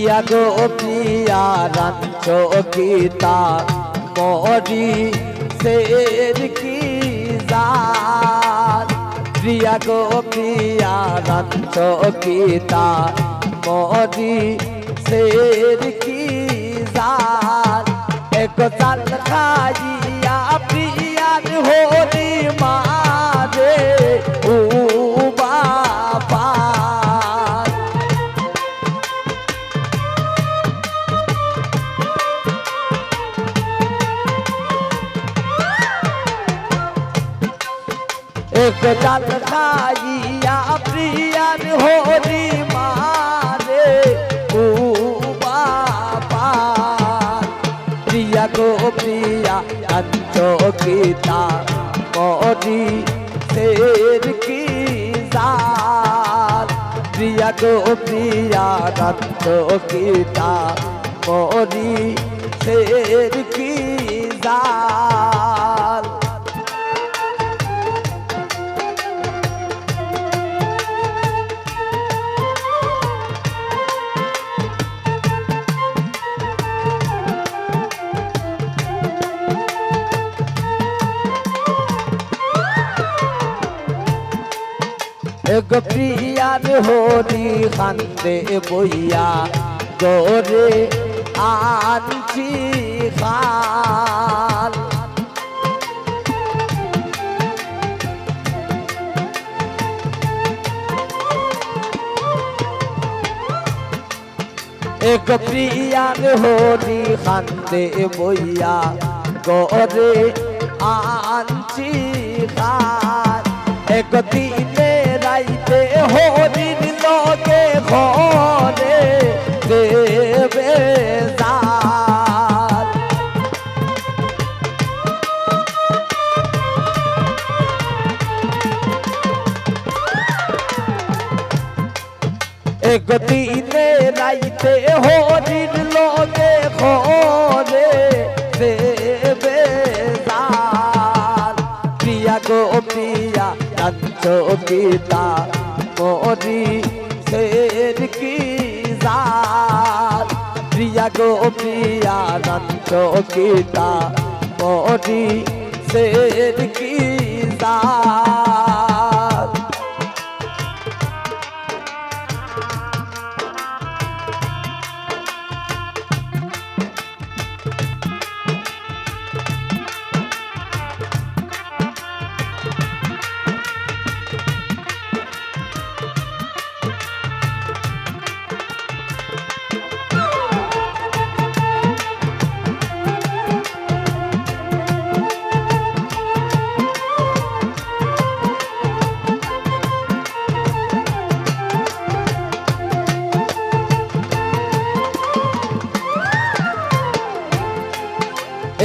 প্রিয়া গো প্রিয়া Rancho Gita মরি শের কি জাত প্রিয়া গো প্রিয়া রাঞ্চো গীতা মরি শের কি জাত এক চাল খাইয়া প্রিয়ার হরি মারে ও বাবা एक चाल खाइया प्रियन होरी मारे ओ बाबा प्रिया गो प्रिया अंचो गीता मोरी शेर की जात प्रिया गो प्रिया अंचो गीता मोरी शेर की जात एक प्रियार होरी खान्दे बइया गोरे आनची खाल एक प्रियार होरी खान्दे बइया गोरे आनची खाल एक दिने राइते होरिर लगे घरे देवे जात एक दिने राइते होरिर लगे घरे देवे जात प्रिया गो प्रिया अंचो गीता मोरी शेर की जात प्रिया गो प्रिया अंचो गीता मोरी शेर की जात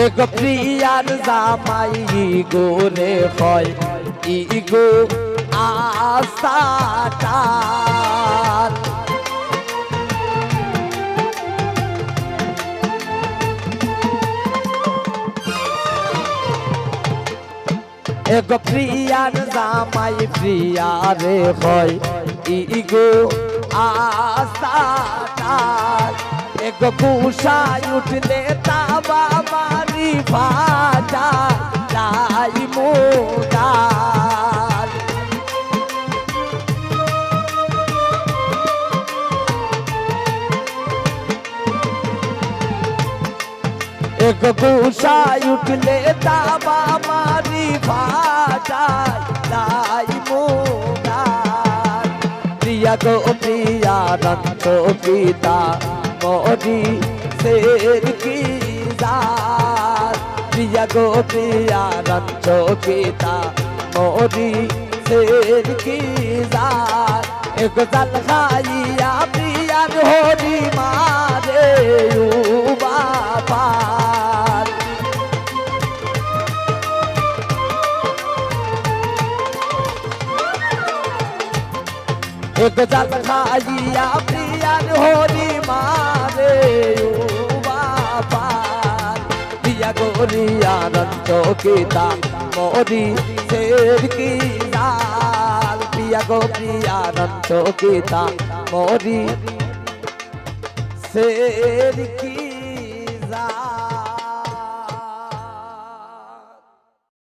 एक प्रियार जामाई गोरे হয় ইগো আশাটার এক প্রিয়ার জামাই প্রিয়ারে হয় ইগো আশাটার एक कुशाय उठले ताबा मारी भाजा लाई मोदार एक कुशाय उठले ताबा मारी भाजा लाई मोदार प्रिया गो प्रिया रंतो गीता मोरी शेर की जात प्रिया गो प्रिया रंचो गीता मोरी शेर की जात एक जल खाइया प्रिया होरी मारे ओ बाबा एक जल खाइया प्रिया होरी मारे ओ बाबा प्रिया गोरिया रंचो गीता मोरी शेर की जात प्रिया गो प्रिया रंचो गीता मोरी ফের কি যা